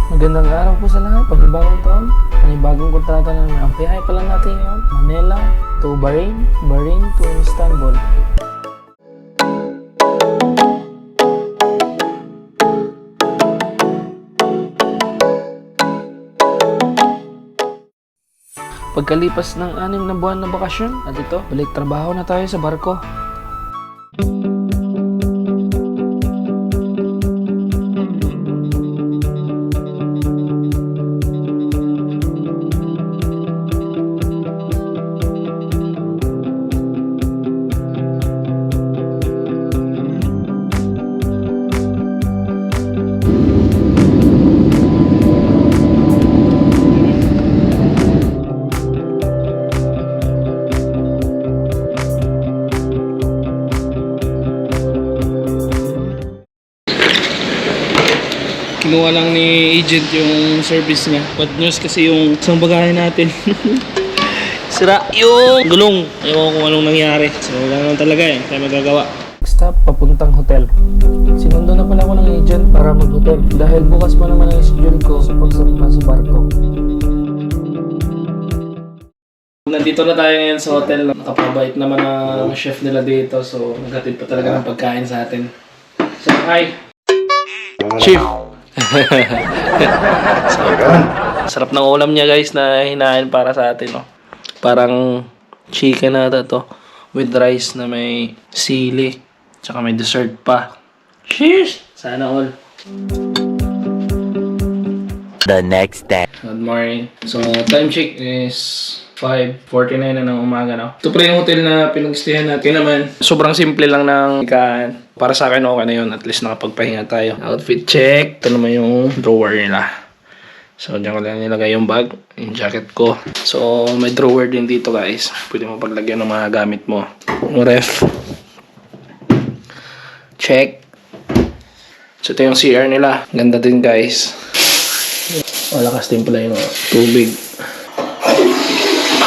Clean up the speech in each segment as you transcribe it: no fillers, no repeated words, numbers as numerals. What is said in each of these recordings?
Magandang araw po sa lahat. Panibagong taon, panibagong kontrata na naman. Ang biyahe pa lang natin ngayon, Manila to Bahrain, Bahrain to Istanbul. Pagkalipas ng 6 na buwan na bakasyon, at ito, balik trabaho na tayo sa barko. Kinuha lang ni agent yung service niya. Bad news kasi yung isang bagahe natin. Sira yung gulong. Ewan ko kung anong nangyari. So wala naman talaga eh. Tayo magagawa. Stop, papuntang hotel. Sinundo na pala ako ng agent para mag-hotel. Dahil bukas pa naman ang schedule ko sa pagsama sa barko. Nandito na tayo ngayon sa hotel. Nakapabait naman ang chef nila dito. So naghatid pa talaga ng pagkain sa atin. So hi! Chief! Sarap ng ulam niya guys na hinahin para sa atin, no? Parang chicken na to with rice na may sili tsaka may dessert pa. Cheers! Sana all. The next day. Good morning. So time check is 5:49 na ng umaga, no? Ito pa yung hotel na pinag-stayan natin naman. Sobrang simple lang ng ikahan. Para sa akin okay na yun. At least nakapagpahinga tayo. Outfit check. Ito naman yung drawer nila. So dyan ko lang nilagay yung bag. Yung jacket ko. So may drawer din dito guys. Pwede mo paglagyan ng mga gamit mo. Yung ref. Check. So ito yung CR nila. Ganda din guys. Malakas din pala yung tubig.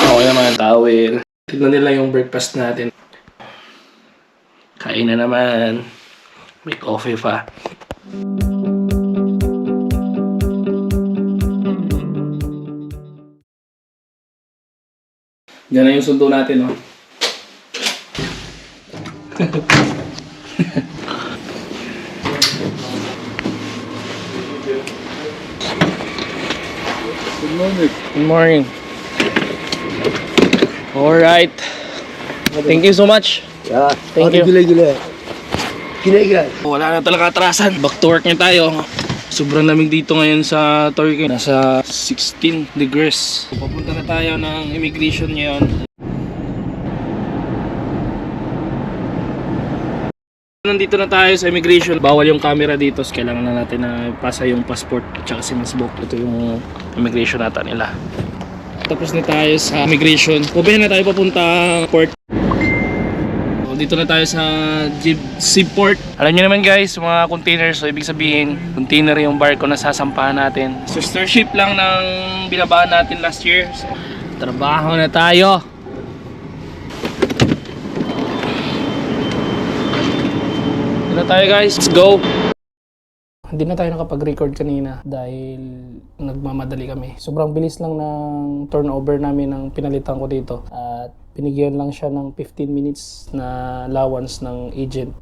Okay naman, towel. Tignan nila yung breakfast natin. Kain na naman. May coffee pa. Diyan na yung sundo natin, no? Good morning. Good morning. Alright. Thank you so much. Yeah. Thank you. Gila. Wala na talaga atrasan. Back to work na tayo. Sobrang lamig dito ngayon sa Turkey. Nasa 16 degrees. Papunta na tayo ng immigration ngayon. Nandito na tayo sa immigration. Bawal yung camera dito. So kailangan na natin na pasa yung passport at saka sinasbook. Ito yung immigration natin nila. Tapos na tayo sa immigration. Pupunta na tayo papunta port. So, dito na tayo sa seaport. Alam niyo naman guys, mga containers. So ibig sabihin, container yung barko na sasampahan natin. Sister ship lang ng binabahan natin last year. So, trabaho na tayo. Dito na tayo guys. Let's go! Hindi na tayo nakapag-record kanina dahil nagmamadali kami. Sobrang bilis lang ng turnover namin ng pinalitan ko dito. At binigyan lang siya ng 15 minutes na allowance ng agent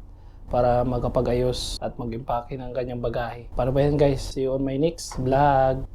para magkapag-ayos at mag-impake ng kanyang bagahe. Paano ba yan guys? See you on my next vlog!